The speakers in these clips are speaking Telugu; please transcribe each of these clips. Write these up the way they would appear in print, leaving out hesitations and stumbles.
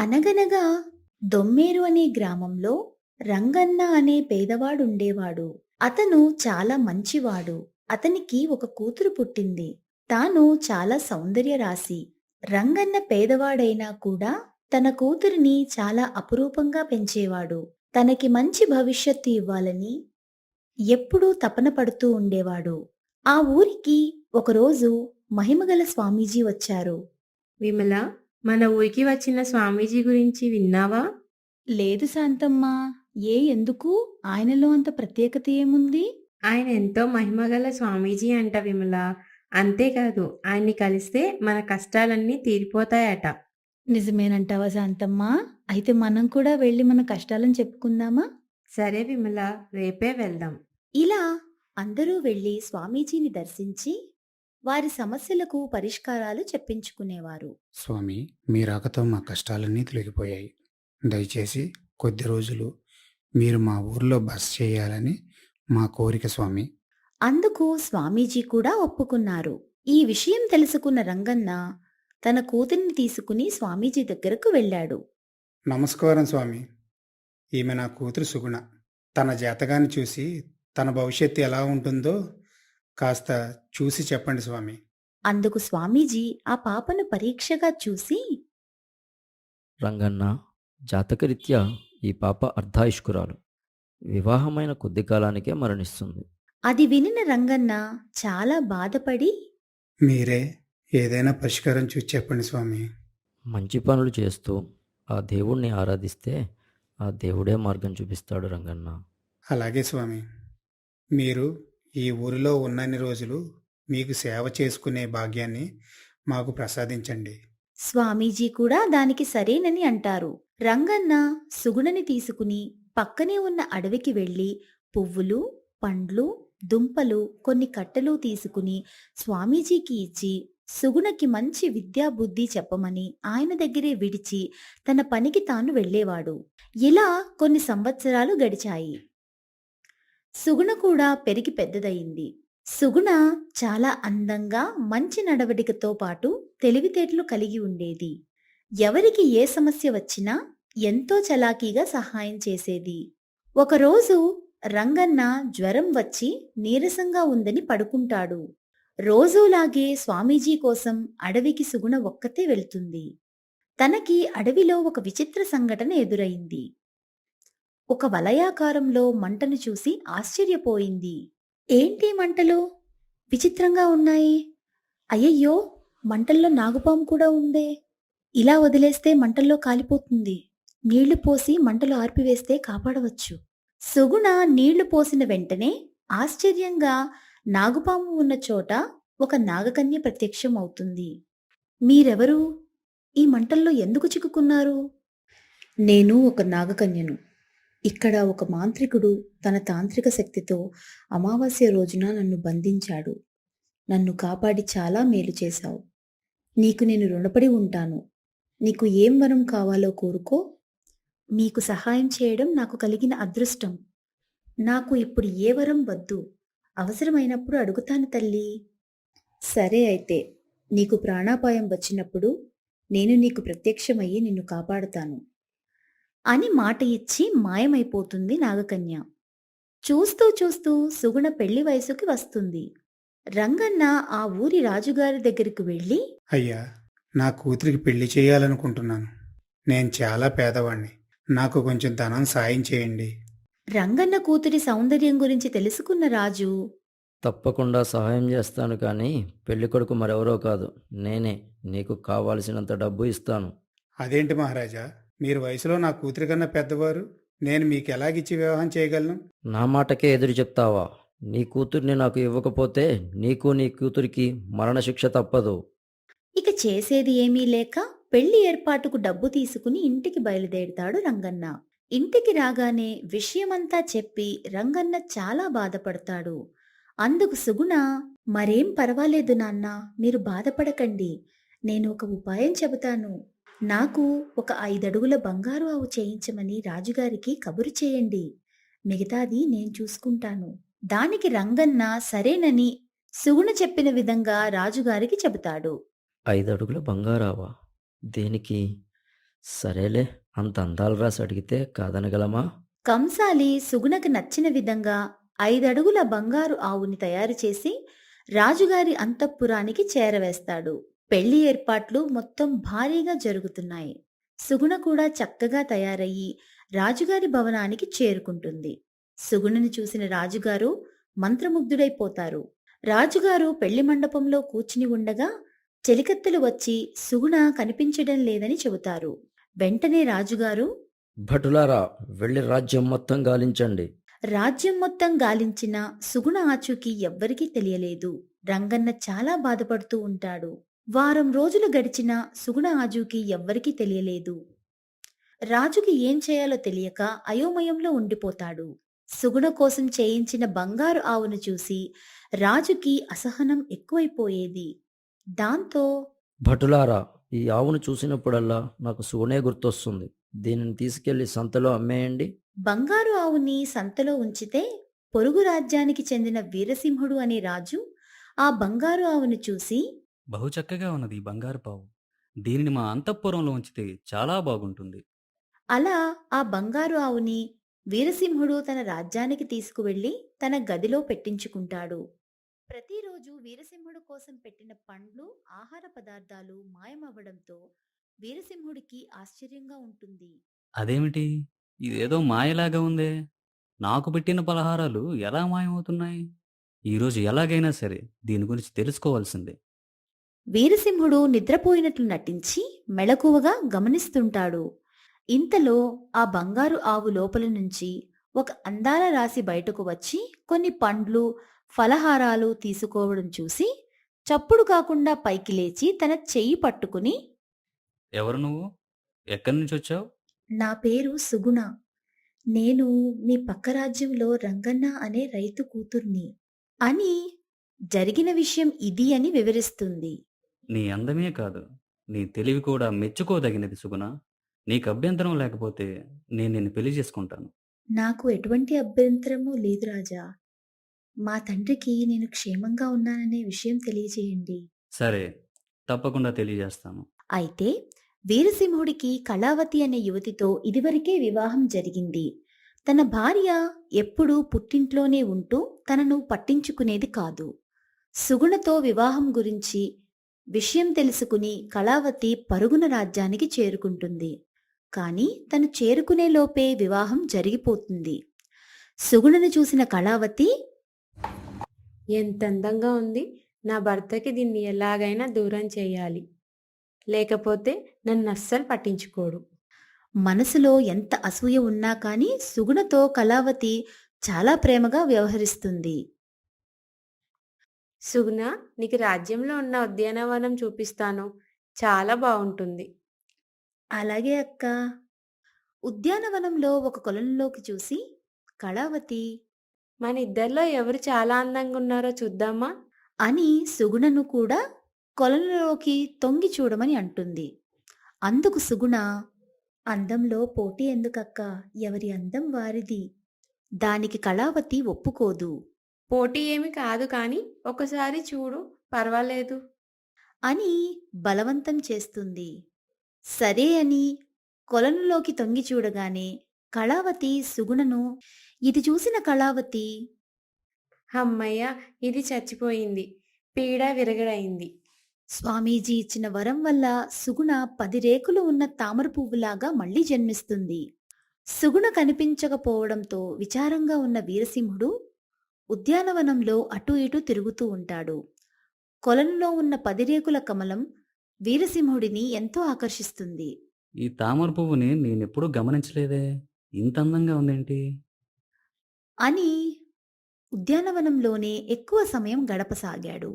అనగనగా దొమ్మేరు అనే గ్రామంలో రంగన్న అనే పేదవాడుండేవాడు. అతను చాలా మంచివాడు. అతనికి ఒక కూతురు పుట్టింది. తాను చాలా సౌందర్యరాశి. రంగన్న పేదవాడైనా కూడా తన కూతురిని చాలా అపురూపంగా పెంచేవాడు. తనకి మంచి భవిష్యత్తు ఇవ్వాలని ఎప్పుడూ తపన పడుతూ ఉండేవాడు. ఆ ఊరికి ఒకరోజు మహిమగల స్వామీజీ వచ్చారు. విమల, మన ఊరికి వచ్చిన స్వామీజీ గురించి విన్నావా? లేదు శాంతమ్మ. ఎందుకు? ఆయనలో అంత ప్రత్యేకత ఏముంది? ఆయన ఎంతో మహిమగల స్వామీజీ అంట విమల. అంతేకాదు, ఆయన్ని కలిస్తే మన కష్టాలన్నీ తీరిపోతాయట. నిజమేనంటావా శాంతమ్మ? అయితే మనం కూడా వెళ్ళి మన కష్టాలను చెప్పుకుందామా? సరే విమల, రేపే వెళ్దాం. ఇలా అందరూ వెళ్ళి స్వామీజీని దర్శించి వారి సమస్యలకు పరిష్కారాలు చెప్పించుకునేవారు. స్వామి, మీ రాకతో మా కష్టాలన్నీ తొలగిపోయాయి. దయచేసి కొద్ది రోజులు మీరు మా ఊర్లో బస చేయాలని మా కోరిక స్వామి. అందుకు స్వామీజీ కూడా ఒప్పుకున్నారు. ఈ విషయం తెలుసుకున్న రంగన్న తన కూతుర్ని తీసుకుని స్వామీజీ దగ్గరకు వెళ్ళాడు. నమస్కారం స్వామి. ఈమె నా కూతురు సుగుణ. తన జాతకాన్ని చూసి తన భవిష్యత్తు ఎలా ఉంటుందో కాస్త చూసి చెప్పండి స్వామి. అందుకు స్వామీజీ ఆ పాపను పరీక్షగా చూసి, రంగన్న, జాతకరీత్యా ఈ పాప అర్ధాయుష్కురాలు. వివాహమైన కొద్ది కాలానికే మరణిస్తుంది. అది వినిన రంగన్న చాలా బాధపడి, మీరే ఏదైనా పరిష్కారం చూసి చెప్పండి స్వామి. మంచి పనులు చేస్తూ ఆ దేవుణ్ణి ఆరాధిస్తే ఆ దేవుడే మార్గం చూపిస్తాడు రంగన్న. అలాగే స్వామి. మీరు ఈ ఊరిలో ఉన్నన్ని రోజులు మీకు సేవ చేసుకునే భాగ్యాన్ని మాకు ప్రసాదించండి. స్వామీజీ కూడా దానికి సరేనని అంటారు. రంగన్న సుగుణని తీసుకుని పక్కనే ఉన్న అడవికి వెళ్లి పువ్వులు, పండ్లు, దుంపలు, కొన్ని కట్టెలు తీసుకుని స్వామీజీకి ఇచ్చి సుగుణకి మంచి విద్యా బుద్ధి చెప్పమని ఆయన దగ్గరే విడిచి తన పనికి తాను వెళ్ళేవాడు. ఇలా కొన్ని సంవత్సరాలు గడిచాయి. సుగుణ కూడా పెరిగి పెద్దదయింది. సుగుణ చాలా అందంగా, మంచి నడవడికతో పాటు తెలివితేటలు కలిగి ఉండేది. ఎవరికి ఏ సమస్య వచ్చినా ఎంతో చలాకీగా సహాయం చేసేది. ఒకరోజు రంగన్న జ్వరం వచ్చి నీరసంగా ఉందని పడుకుంటాడు. రోజూలాగే స్వామీజీ కోసం అడవికి సుగుణ ఒక్కతే వెళ్తుంది. తనకి అడవిలో ఒక విచిత్ర సంఘటన ఎదురైంది. ఒక వలయాకారంలో మంటను చూసి ఆశ్చర్యపోయింది. ఏంటి మంటలు విచిత్రంగా ఉన్నాయి? అయ్యయ్యో, మంటల్లో నాగుపాము కూడా ఉందే. ఇలా వదిలేస్తే మంటల్లో కాలిపోతుంది. నీళ్లు పోసి మంటలు ఆర్పివేస్తే కాపాడవచ్చు. సుగుణ నీళ్లు పోసిన వెంటనే ఆశ్చర్యంగా నాగుపాము ఉన్న చోట ఒక నాగకన్య ప్రత్యక్షం అవుతుంది. మీరెవరు? ఈ మంటల్లో ఎందుకు చిక్కుకున్నారు? నేను ఒక నాగకన్యను. ఇక్కడ ఒక మాంత్రికుడు తన తాంత్రిక శక్తితో అమావాస్య రోజున నన్ను బంధించాడు. నన్ను కాపాడి చాలా మేలు చేశావు. నీకు నేను రుణపడి ఉంటాను. నీకు ఏం వరం కావాలో కోరుకో. మీకు సహాయం చేయడం నాకు కలిగిన అదృష్టం. నాకు ఇప్పుడు ఏ వరం వద్దు. అవసరమైనప్పుడు అడుగుతాను తల్లి. సరే అయితే, నీకు ప్రాణాపాయం వచ్చినప్పుడు నేను నీకు ప్రత్యక్షమయ్యి నిన్ను కాపాడుతాను అని మాట ఇచ్చి మాయమైపోతుంది నాగకన్య. చూస్తూ చూస్తూ సుగుణ పెళ్లి వయసుకి వస్తుంది. రంగన్న ఆ ఊరి రాజుగారి దగ్గరికి వెళ్ళి, అయ్యా, నా కూతురికి పెళ్లి చేయాలనుకుంటున్నాను. నేను చాలా పేదవాణ్ణి. నాకు కొంచెం ధనం సాయం చేయండి. రంగన్న కూతురి సౌందర్యం గురించి తెలుసుకున్న రాజు, తప్పకుండా సహాయం చేస్తాను, కానీ పెళ్ళికొడుకు మరెవరో కాదు, నేనే. నీకు కావాల్సినంత డబ్బు ఇస్తాను. అదేంటి మహారాజా, మీరు వయసులో నా కూతురి కన్నా పెద్దవారు. నేను మీకు ఎలాగిచ్చి వివాహం చేయగలను? నా మాటకే ఎదురు చెప్తావా? నీ కూతుర్ని నాకు ఇవ్వకపోతే నీకు నీ కూతురికి మరణశిక్ష తప్పదు. ఇక చేసేది ఏమీ లేక పెళ్లి ఏర్పాటుకు డబ్బు తీసుకుని ఇంటికి బయలుదేరుతాడు రంగన్న. ఇంటికి రాగానే విషయమంతా చెప్పి రంగన్న చాలా బాధపడతాడు. అందుకు సుగుణ, మరేం పర్వాలేదు నాన్నా, మీరు బాధపడకండి. నేను ఒక ఉపాయం చెబుతాను. నాకు ఒక 5 అడుగుల బంగారు ఆవు చేయించమని రాజుగారికి కబురు చేయండి. మిగతాది నేను చూసుకుంటాను. దానికి రంగన్న సరేనని సుగుణ చెప్పిన విధంగా రాజుగారికి చెబుతాడు. 5 అడుగుల బంగారావా? దేనికి? సరేలే, అంత అందాలు రాసి అడిగితే కాదనగలమా? కంసాలి సుగుణకి నచ్చిన విధంగా 5 అడుగుల బంగారు ఆవుని తయారు చేసి రాజుగారి అంతఃపురానికి చేరవేస్తాడు. పెళ్లి ఏర్పాట్లు మొత్తం భారీగా జరుగుతున్నాయి. సుగుణ కూడా చక్కగా తయారయ్యి రాజుగారి భవనానికి చేరుకుంటుంది. సుగుణని చూసిన రాజుగారు మంత్రముగ్ధుడైపోతారు. రాజుగారు పెళ్లి మండపంలో కూర్చుని ఉండగా చెలికత్తెలు వచ్చి సుగుణ కనిపించడం లేదని చెబుతారు. వెంటనే రాజుగారు భటులారా, వెళ్ళి రాజ్యం మొత్తం గాలించండి. రాజ్యం మొత్తం గాలించిన సుగుణ ఆచూకీ ఎవ్వరికీ తెలియలేదు. రంగన్న చాలా బాధపడుతూ ఉంటాడు. వారం రోజులు గడిచినా సుగుణ ఆచూకీ ఎవ్వరికీ తెలియలేదు. రాజుకి ఏం చేయాలో తెలియక అయోమయంలో ఉండిపోతాడు. సుగుణ కోసం చేయించిన బంగారు ఆవును చూసి రాజుకి అసహనం ఎక్కువైపోయేది. దాంతో భటులారా, ఈ ఆవును చూసినప్పుడల్లా నాకు సుగుణే గుర్తొస్తుంది. దీనిని తీసుకెళ్లి సంతలో అమ్మేయండి. బంగారు ఆవుని సంతలో ఉంచితే పొరుగు రాజ్యానికి చెందిన వీరసింహుడు అనే రాజు ఆ బంగారు ఆవును చూసి బహు చక్కగా ఉన్నది ఈ బంగారు పావు. దీనిని మా అంతఃపురంలో ఉంచితే చాలా బాగుంటుంది. అలా ఆ బంగారు ఆవుని వీరసింహుడు తన రాజ్యానికి తీసుకువెళ్లి తన గదిలో పెట్టించుకుంటాడు. ప్రతిరోజు వీరసింహుడు కోసం పెట్టిన పండ్లు, ఆహార పదార్థాలు మాయమవ్వడంతో వీరసింహుడికి ఆశ్చర్యంగా ఉంటుంది. అదేమిటి? ఇదేదో మాయలాగా ఉందే. నాకు పెట్టిన పలహారాలు ఎలా మాయమవుతున్నాయి? ఈరోజు ఎలాగైనా సరే దీని గురించి తెలుసుకోవాల్సిందే. వీరసింహుడు నిద్రపోయినట్లు నటించి మెలకువగా గమనిస్తుంటాడు. ఇంతలో ఆ బంగారు ఆవు లోపల నుంచి ఒక అందాల రాశి బయటకు వచ్చి కొన్ని పండ్లు, ఫలహారాలు తీసుకోవడం చూసి చప్పుడు కాకుండా పైకి లేచి తన చెయ్యి పట్టుకుని, ఎవరు నువ్వు? ఎక్కడి నుంచి వచ్చావు? నా పేరు సుగుణ. నేను మీ పక్క రాజ్యంలో రంగన్న అనే రైతు కూతుర్ని అని జరిగిన విషయం ఇది అని వివరిస్తుంది. నీ అందమే కాదు, నీ తెలివి కూడా మెచ్చుకోదగినది సుగుణ. నీకు అభ్యంతరం లేకపోతే నేను నిన్ను పెళ్లి చేసుకుంటాను. నాకు ఎటువంటి అభ్యంతరమూ లేదు రాజా. మా తండ్రికి నేను క్షేమంగా ఉన్నాననే విషయం తెలియజేయండి. సరే, తప్పకుండా తెలియజేస్తాను. అయితే వీరసింహుడికి కళావతి అనే యువతితో ఇదివరకే వివాహం జరిగింది. తన భార్య ఎప్పుడూ పుట్టింట్లోనే ఉంటూ తనను పట్టించుకునేది కాదు. సుగుణతో వివాహం గురించి విషయం తెలుసుకుని కళావతి పరుగున రాజ్యానికి చేరుకుంటుంది. కాని తను చేరుకునే లోపే వివాహం జరిగిపోతుంది. సుగుణను చూసిన కళావతి, ఎంత అందంగా ఉంది! నా భర్తకి దీన్ని ఎలాగైనా దూరం చేయాలి. లేకపోతే నన్ను అస్సలు పట్టించుకోడు. మనసులో ఎంత అసూయ ఉన్నా కాని సుగుణతో కళావతి చాలా ప్రేమగా వ్యవహరిస్తుంది. సుగుణ, నీకు రాజ్యంలో ఉన్న ఉద్యానవనం చూపిస్తాను. చాలా బాగుంటుంది. అలాగే అక్క. ఉద్యానవనంలో ఒక కొలంలోకి చూసి కళావతి మన ఇద్దరిలో ఎవరు చాలా అందంగా ఉన్నారో చూద్దామా? అని సుగుణను కూడా కొలంలోకి తొంగి చూడమని అంటుంది. అందుకు సుగుణ, అందంలో పోటీ ఎందుకక్క, ఎవరి అందం వారిది. దానికి కళావతి ఒప్పుకోదు. పోటీ ఏమి కాదు కానీ ఒకసారి చూడు, పర్వాలేదు అని బలవంతం చేస్తుంది. సరే అని కొలనులోకి తొంగి చూడగానే కళావతి సుగుణను ఇది చూసిన కళావతి, అమ్మయ్య, ఇది చచ్చిపోయింది. పీడ విరగడైంది. స్వామీజీ ఇచ్చిన వరం వల్ల సుగుణ 10 రేకులు ఉన్న తామర పువ్వులాగా మళ్ళీ జన్మిస్తుంది. సుగుణ కనిపించకపోవడంతో విచారంగా ఉన్న వీరసింహుడు ఉద్యానవనంలో అటూ ఇటూ తిరుగుతూ ఉంటాడు. కొలనులో ఉన్న 10 రేకుల కమలం వీరసింహుడిని ఎంతో ఆకర్షిస్తుంది. ఈ తామర పువ్వుని నేనెప్పుడూ గమనించలేదే. ఇంత అందంగా ఉందేంటి? అని ఉద్యానవనంలోనే ఎక్కువ సమయం గడపసాగాడు.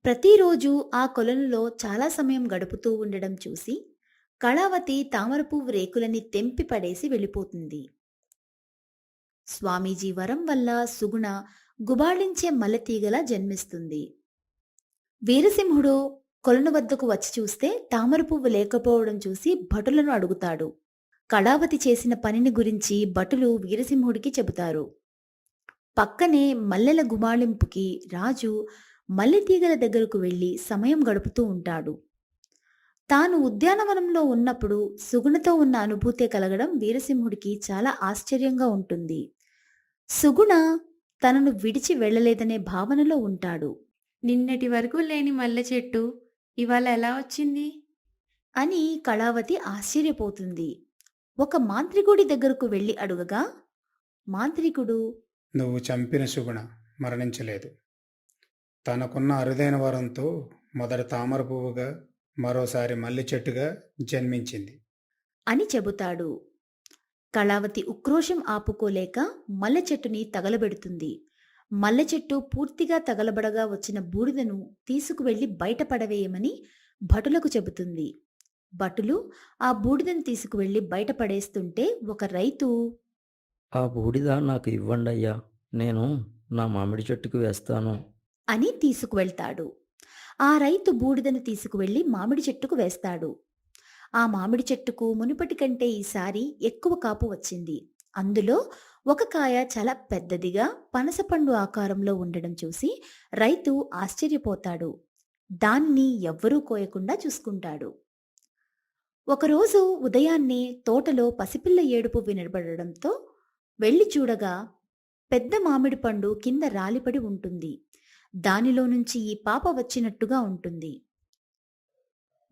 ప్రతిరోజు ఆ కొలనులో చాలా సమయం గడుపుతూ ఉండడం చూసి కళావతి తామరపువ్వు రేకులని తెంపి పడేసి వెళ్ళిపోతుంది. స్వామీజీ వరం వల్ల సుగుణ గుబాళించే మల్లెతీగలా జన్మిస్తుంది. వీరసింహుడు కొలను వద్దకు వచ్చి చూస్తే తామరపువ్వు లేకపోవడం చూసి భటులను అడుగుతాడు. కళావతి చేసిన పనిని గురించి భటులు వీరసింహుడికి చెబుతారు. పక్కనే మల్లెల గుమాళింపుకి రాజు మల్లెతీగల దగ్గరకు వెళ్లి సమయం గడుపుతూ ఉంటాడు. తాను ఉద్యానవనంలో ఉన్నప్పుడు సుగుణతో ఉన్న అనుభూతే కలగడం వీరసింహుడికి చాలా ఆశ్చర్యంగా ఉంటుంది. సుగుణ తనను విడిచి వెళ్ళలేదనే భావనలో ఉంటాడు నిన్నటి వరకు లేని మల్లె చెట్టు ఇవాళ ఎలా వచ్చింది? అని కళావతి ఆశ్చర్యపోతుంది. ఒక మాంత్రికుడి దగ్గరకు వెళ్ళి అడుగగా మాంత్రికుడు నువ్వు చంపిన సుగుణ మరణించలేదు. తనకున్న అరుదైన వరంతో మొదట తామర పువ్వుగా, మరోసారి మల్లె చెట్టుగా జన్మించింది. అని చెబుతాడు. కళావతి ఉక్రోషం ఆపుకోలేక మల్లె చెట్టుని తగలబెడుతుంది. మల్లె చెట్టు పూర్తిగా తగలబడగా వచ్చిన బూడిదను తీసుకువెళ్లి బయటపడవేయమని భటులకు చెబుతుంది. భటులు ఆ బూడిదను తీసుకువెళ్లి బయటపడేస్తుంటే ఒక రైతు ఆ బూడిద నాకు ఇవ్వండయ్యా, నేను నా మామిడి చెట్టుకు వేస్తాను. అని తీసుకువెళ్తాడు. ఆ రైతు బూడిదను తీసుకువెళ్లి మామిడి చెట్టుకు వేస్తాడు. ఆ మామిడి చెట్టుకు మునుపటి కంటే ఈసారి ఎక్కువ కాపు వచ్చింది. అందులో ఒక కాయ చాలా పెద్దదిగా పనసపండు ఆకారంలో ఉండడం చూసి రైతు ఆశ్చర్యపోతాడు. దాన్ని ఎవ్వరూ కోయకుండా చూసుకుంటాడు. ఒకరోజు ఉదయాన్నే తోటలో పసిపిల్ల ఏడుపు వినబడడంతో వెళ్ళి చూడగా పెద్ద మామిడి పండు కింద రాలిపడి ఉంటుంది. దానిలో నుంచి ఈ పాప వచ్చినట్టుగా ఉంటుంది.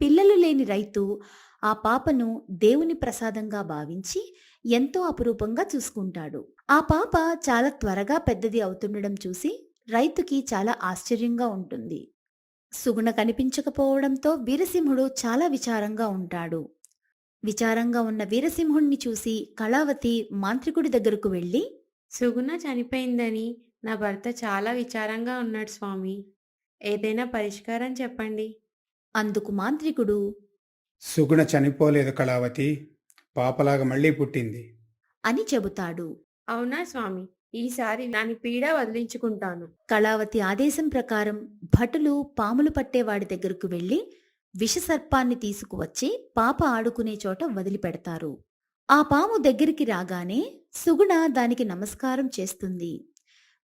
పిల్లలు లేని రైతు ఆ పాపను దేవుని ప్రసాదంగా భావించి ఎంతో అపురూపంగా చూసుకుంటాడు. ఆ పాప చాలా త్వరగా పెద్దది అవుతుండడం చూసి రైతుకి చాలా ఆశ్చర్యంగా ఉంటుంది. సుగుణ కనిపించకపోవడంతో వీరసింహుడు చాలా విచారంగా ఉంటాడు. విచారంగా ఉన్న వీరసింహుణ్ణి చూసి కళావతి మాంత్రికుడి దగ్గరకు వెళ్ళి సుగుణ చనిపోయిందని నా భర్త చాలా విచారంగా ఉన్నాడు స్వామి. ఏదైనా పరిష్కారం చెప్పండి. అందుకు మాంత్రికుడు సుగుణ చనిపోలేదు కళావతి, పాపలాగా మళ్ళీ పుట్టింది. అని చెబుతాడు. అవునా స్వామి, ఈసారి దాని పీడ వదిలించుకుంటాను. కళావతి ఆదేశం ప్రకారం భటులు పాములు పట్టేవాడి దగ్గరకు వెళ్లి విషసర్పాన్ని తీసుకువచ్చి పాప ఆడుకునే చోట వదిలిపెడతారు. ఆ పాము దగ్గరికి రాగానే సుగుణ దానికి నమస్కారం చేస్తుంది.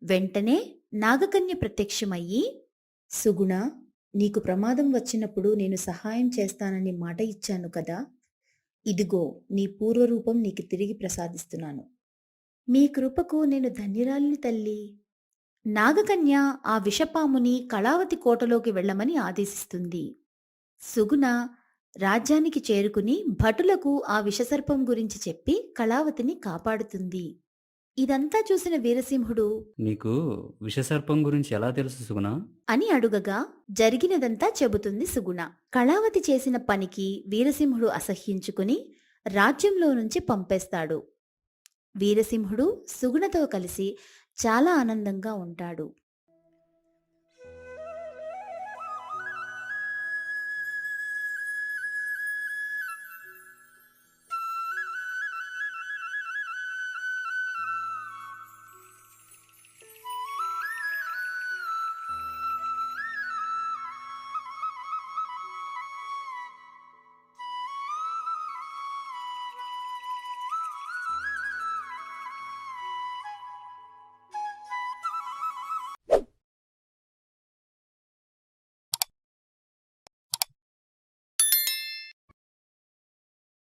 వెంటనే నాగకన్య ప్రత్యక్షమయ్యి, సుగుణ, నీకు ప్రమాదం వచ్చినప్పుడు నేను సహాయం చేస్తానని మాట ఇచ్చాను కదా, ఇదిగో నీ పూర్వరూపం నీకు తిరిగి ప్రసాదిస్తున్నాను. మీ కృపకు నేను ధన్యురాలిని తల్లి. నాగకన్య ఆ విషపాముని కళావతి కోటలోకి వెళ్ళమని ఆదేశిస్తుంది. సుగుణ రాజ్యానికి చేరుకుని భటులకు ఆ విషసర్పం గురించి చెప్పి కళావతిని కాపాడుతుంది. ఇదంతా చూసిన వీరసింహుడు నీకు విషసర్పం గురించి ఎలా తెలుసు సుగుణ? అని అడుగగా జరిగినదంతా చెబుతుంది సుగుణ. కళావతి చేసిన పనికి వీరసింహుడు అసహ్యించుకుని రాజ్యంలో నుంచి పంపేస్తాడు. వీరసింహుడు సుగుణతో కలిసి చాలా ఆనందంగా ఉంటాడు.